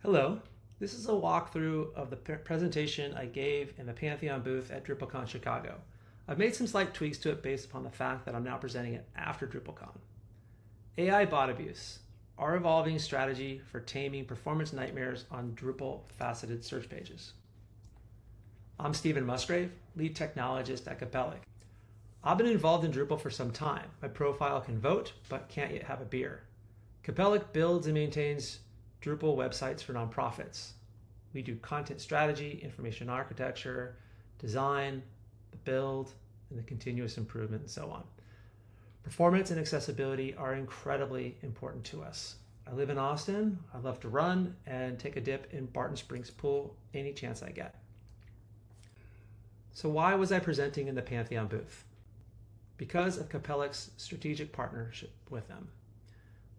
Hello, this is a walkthrough of the presentation I gave in the Pantheon booth at DrupalCon Chicago. I've made some slight tweaks to it based upon the fact that I'm now presenting it after DrupalCon. AI bot abuse, our evolving strategy for taming performance nightmares on Drupal faceted search pages. I'm Stephen Musgrave, lead technologist at Capellic. I've been involved in Drupal for some time. My profile can vote, but can't yet have a beer. Capellic builds and maintains Drupal websites for nonprofits. We do content strategy, information architecture, design, the build, and the continuous improvement, and so on. Performance and accessibility are incredibly important to us. I live in Austin. I love to run and take a dip in Barton Springs pool any chance I get. So why was I presenting in the Pantheon booth? Because of Capellic's strategic partnership with them.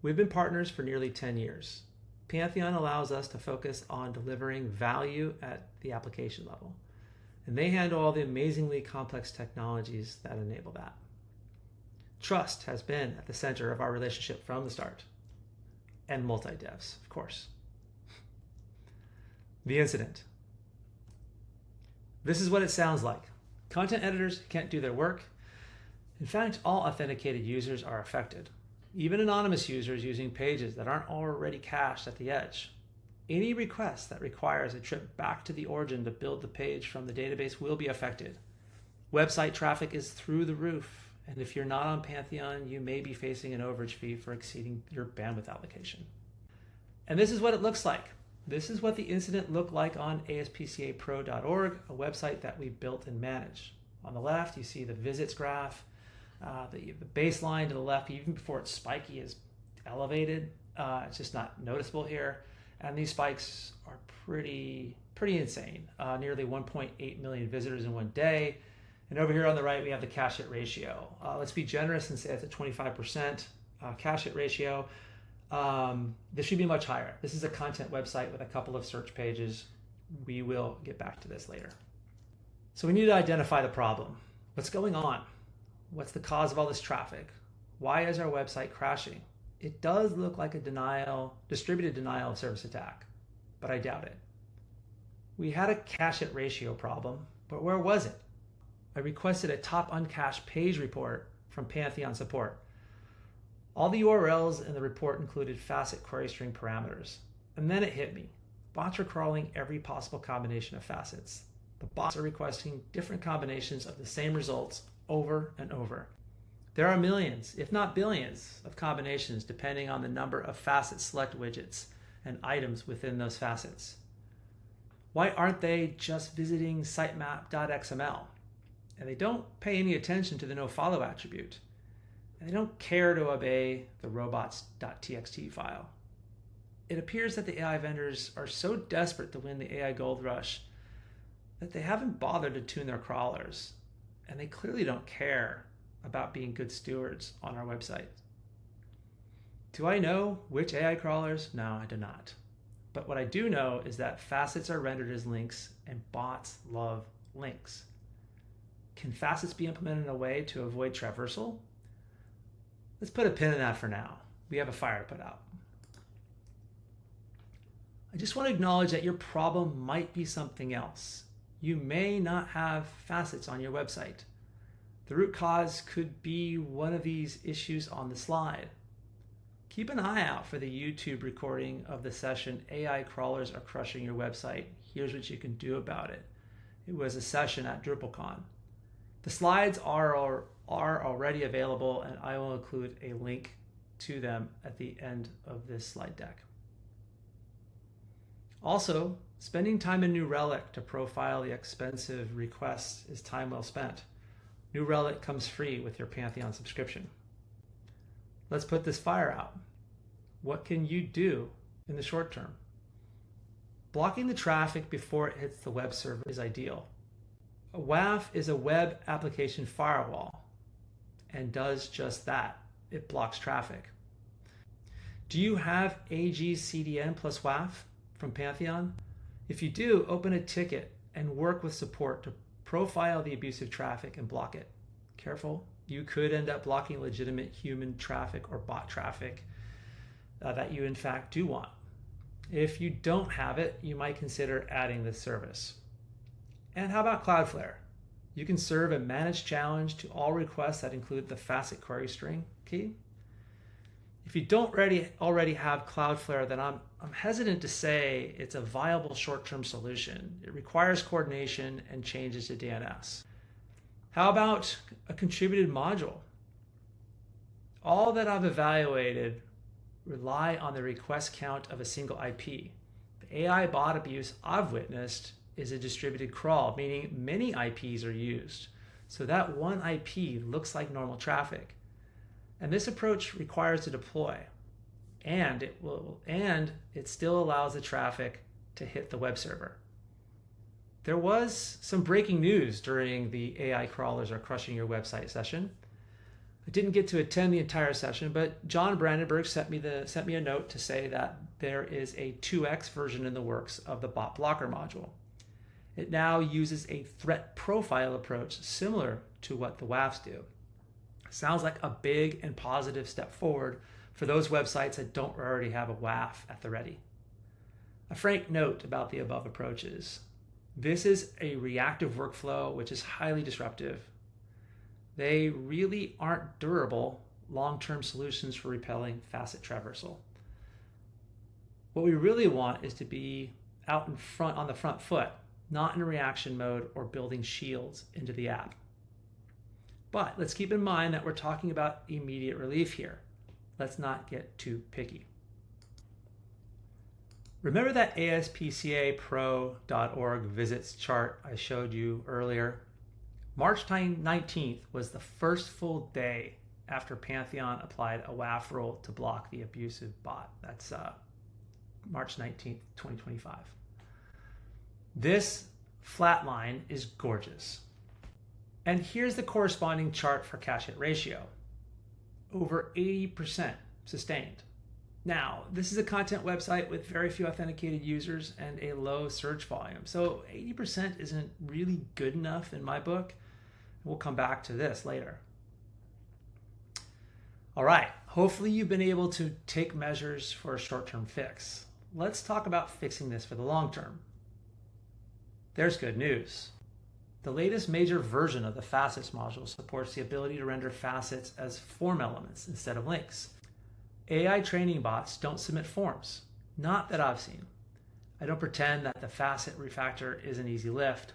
We've been partners for nearly 10 years. Pantheon allows us to focus on delivering value at the application level, and they handle all the amazingly complex technologies that enable that. Trust has been at the center of our relationship from the start, and multi-devs, of course. The incident. This is what it sounds like. Content editors can't do their work. In fact, all authenticated users are affected. Even anonymous users using pages that aren't already cached at the edge. Any request that requires a trip back to the origin to build the page from the database will be affected. Website traffic is through the roof, and if you're not on Pantheon, you may be facing an overage fee for exceeding your bandwidth allocation. And this is what it looks like. This is what the incident looked like on aspcapro.org, a website that we built and manage. On the left, you see the visits graph. The baseline to the left, even before it's spiky, is elevated. It's just not noticeable here. And these spikes are pretty insane. Nearly 1.8 million visitors in one day. And over here on the right, we have the cache hit ratio. Let's be generous and say it's a 25% cache hit ratio. This should be much higher. This is a content website with a couple of search pages. We will get back to this later. So we need to identify the problem. What's going on? What's the cause of all this traffic? Why is our website crashing? It does look like a distributed denial of service attack, but I doubt it. We had a cache hit ratio problem, but where was it? I requested a top uncached page report from Pantheon support. All the URLs in the report included facet query string parameters. And then it hit me. Bots are crawling every possible combination of facets. The bots are requesting different combinations of the same results over and over. There are millions, if not billions, of combinations depending on the number of facet select widgets and items within those facets. Why aren't they just visiting sitemap.xml? And they don't pay any attention to the nofollow attribute. And they don't care to obey the robots.txt file. It appears that the AI vendors are so desperate to win the AI gold rush that they haven't bothered to tune their crawlers. And they clearly don't care about being good stewards on our website. Do I know which AI crawlers? No, I do not. But what I do know is that facets are rendered as links and bots love links. Can facets be implemented in a way to avoid traversal? Let's put a pin in that for now. We have a fire to put out. I just want to acknowledge that your problem might be something else. You may not have facets on your website. The root cause could be one of these issues on the slide. Keep an eye out for the YouTube recording of the session, AI Crawlers Are Crushing Your Website. Here's what you can do about it. It was a session at DrupalCon. The slides are already available, and I will include a link to them at the end of this slide deck. Also, spending time in New Relic to profile the expensive requests is time well spent. New Relic comes free with your Pantheon subscription. Let's put this fire out. What can you do in the short term? Blocking the traffic before it hits the web server is ideal. A WAF is a web application firewall and does just that. It blocks traffic. Do you have AGCDN plus WAF from Pantheon? If you do, open a ticket and work with support to profile the abusive traffic and block it. Careful, you could end up blocking legitimate human traffic or bot traffic that you in fact do want. If you don't have it, you might consider adding this service. And how about Cloudflare? You can serve a managed challenge to all requests that include the facet query string key. If you don't already have Cloudflare, then I'm hesitant to say it's a viable short-term solution. It requires coordination and changes to DNS. How about a contributed module? All that I've evaluated rely on the request count of a single IP. The AI bot abuse I've witnessed is a distributed crawl, meaning many IPs are used. So that one IP looks like normal traffic. And this approach requires a deploy, and it still allows the traffic to hit the web server. There was some breaking news during the AI crawlers are crushing your website session. I didn't get to attend the entire session, but John Brandenburg sent me a note to say that there is a 2x version in the works of the bot blocker module. It now uses a threat profile approach similar to what the WAFs do. Sounds like a big and positive step forward for those websites that don't already have a WAF at the ready. A frank note about the above approaches. This is a reactive workflow which is highly disruptive. They really aren't durable long-term solutions for repelling facet traversal. What we really want is to be out in front on the front foot, not in reaction mode or building shields into the app. But let's keep in mind that we're talking about immediate relief here. Let's not get too picky. Remember that ASPCApro.org visits chart I showed you earlier? March 19th was the first full day after Pantheon applied a WAF rule to block the abusive bot. That's March 19th, 2025. This flat line is gorgeous. And here's the corresponding chart for cache hit ratio. Over 80% sustained. Now, this is a content website with very few authenticated users and a low search volume. So 80% isn't really good enough in my book. We'll come back to this later. All right, hopefully you've been able to take measures for a short-term fix. Let's talk about fixing this for the long term. There's good news. The latest major version of the facets module supports the ability to render facets as form elements instead of links. AI training bots don't submit forms, not that I've seen. I don't pretend that the facet refactor is an easy lift.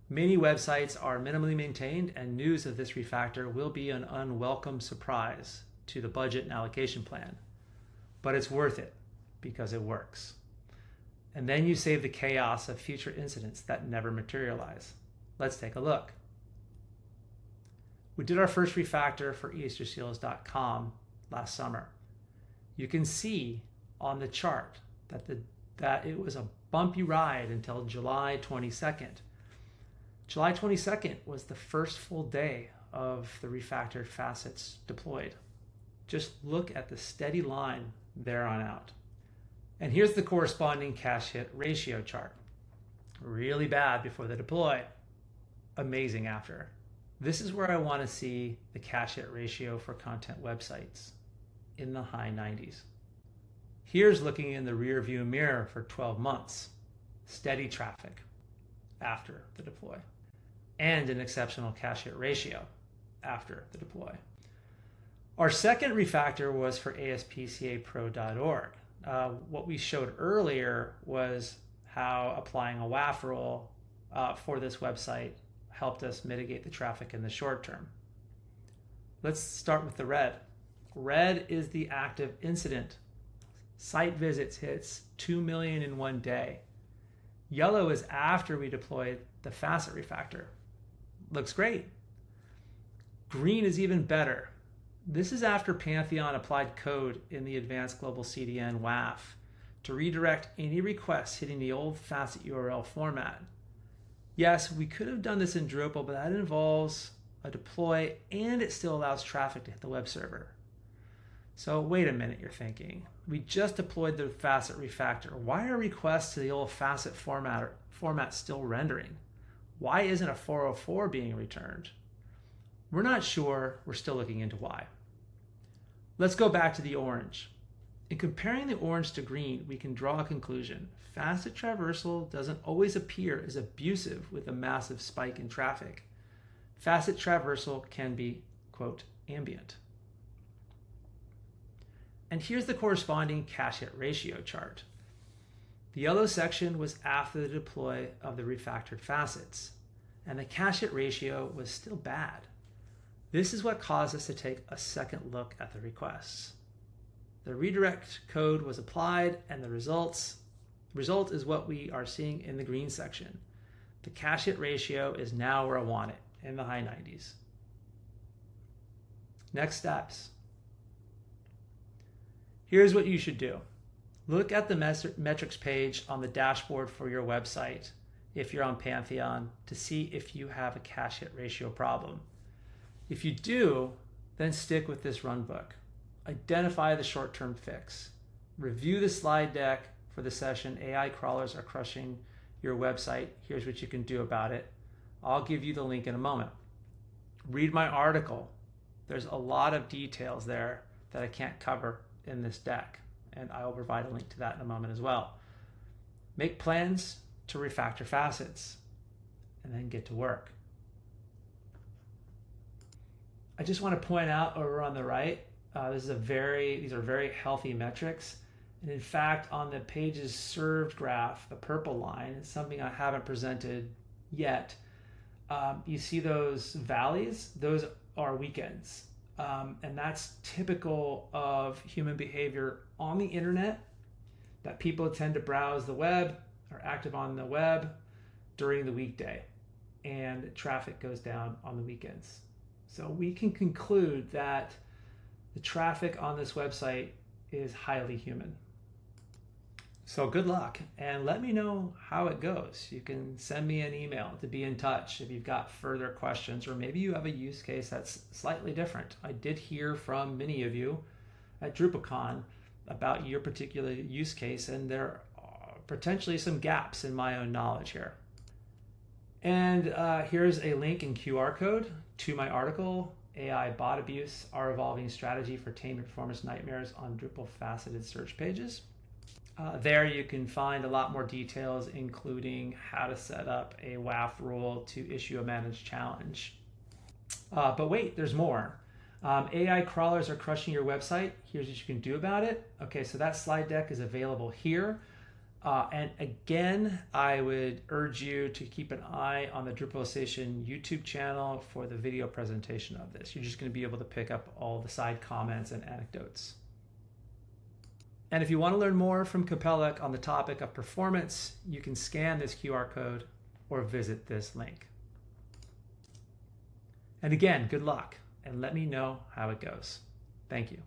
Many websites are minimally maintained, and news of this refactor will be an unwelcome surprise to the budget and allocation plan. But it's worth it because it works. And then you save the chaos of future incidents that never materialize. Let's take a look. We did our first refactor for easterseals.com last summer. You can see on the chart that it was a bumpy ride until July 22nd. July 22nd was the first full day of the refactored facets deployed. Just look at the steady line there on out. And here's the corresponding cache hit ratio chart. Really bad before the deploy, amazing after. This is where I want to see the cache hit ratio for content websites, in the high 90s. Here's looking in the rear view mirror for 12 months. Steady traffic after the deploy. And an exceptional cache hit ratio after the deploy. Our second refactor was for ASPCApro.org. What we showed earlier was how applying a WAF rule for this website helped us mitigate the traffic in the short term. Let's start with the red. Red is the active incident. Site visits hits 2 million in one day. Yellow is after we deployed the facet refactor. Looks great. Green is even better. This is after Pantheon applied code in the advanced global CDN WAF to redirect any requests hitting the old facet URL format. Yes, we could have done this in Drupal, but that involves a deploy and it still allows traffic to hit the web server. So wait a minute, you're thinking. We just deployed the facet refactor. Why are requests to the old facet format still rendering? Why isn't a 404 being returned? We're not sure. We're still looking into why. Let's go back to the orange. In comparing the orange to green, we can draw a conclusion. Facet traversal doesn't always appear as abusive with a massive spike in traffic. Facet traversal can be, quote, ambient. And here's the corresponding cache hit ratio chart. The yellow section was after the deploy of the refactored facets, and the cache hit ratio was still bad. This is what caused us to take a second look at the requests. The redirect code was applied, and the result is what we are seeing in the green section. The cache hit ratio is now where I want it, in the high 90s. Next steps. Here's what you should do. Look at the metrics page on the dashboard for your website, if you're on Pantheon, to see if you have a cache hit ratio problem. If you do, then stick with this runbook. Identify the short-term fix. Review the slide deck for the session, AI crawlers are crushing your website. Here's what you can do about it. I'll give you the link in a moment. Read my article. There's a lot of details there that I can't cover in this deck, and I will provide a link to that in a moment as well. Make plans to refactor facets, and then get to work. I just want to point out over on the right, these are very healthy metrics. And in fact, on the pages served graph, the purple line, it's something I haven't presented yet. You see those valleys? Those are weekends. And that's typical of human behavior on the internet, that people tend to browse the web, are active on the web during the weekday, and traffic goes down on the weekends. So we can conclude that the traffic on this website is highly human. So good luck, and let me know how it goes. You can send me an email to be in touch if you've got further questions, or maybe you have a use case that's slightly different. I did hear from many of you at DrupalCon about your particular use case, and there are potentially some gaps in my own knowledge here. And here's a link and QR code to my article, AI Bot Abuse, Our Evolving Strategy for Taming Performance Nightmares on Drupal Faceted Search Pages. There you can find a lot more details, including how to set up a WAF rule to issue a managed challenge. But wait, there's more. AI crawlers are crushing your website. Here's what you can do about it. Okay, so that slide deck is available here. And again, I would urge you to keep an eye on the Drupal Station YouTube channel for the video presentation of this. You're just going to be able to pick up all the side comments and anecdotes. And if you want to learn more from Capellic on the topic of performance, you can scan this QR code or visit this link. And again, good luck, and let me know how it goes. Thank you.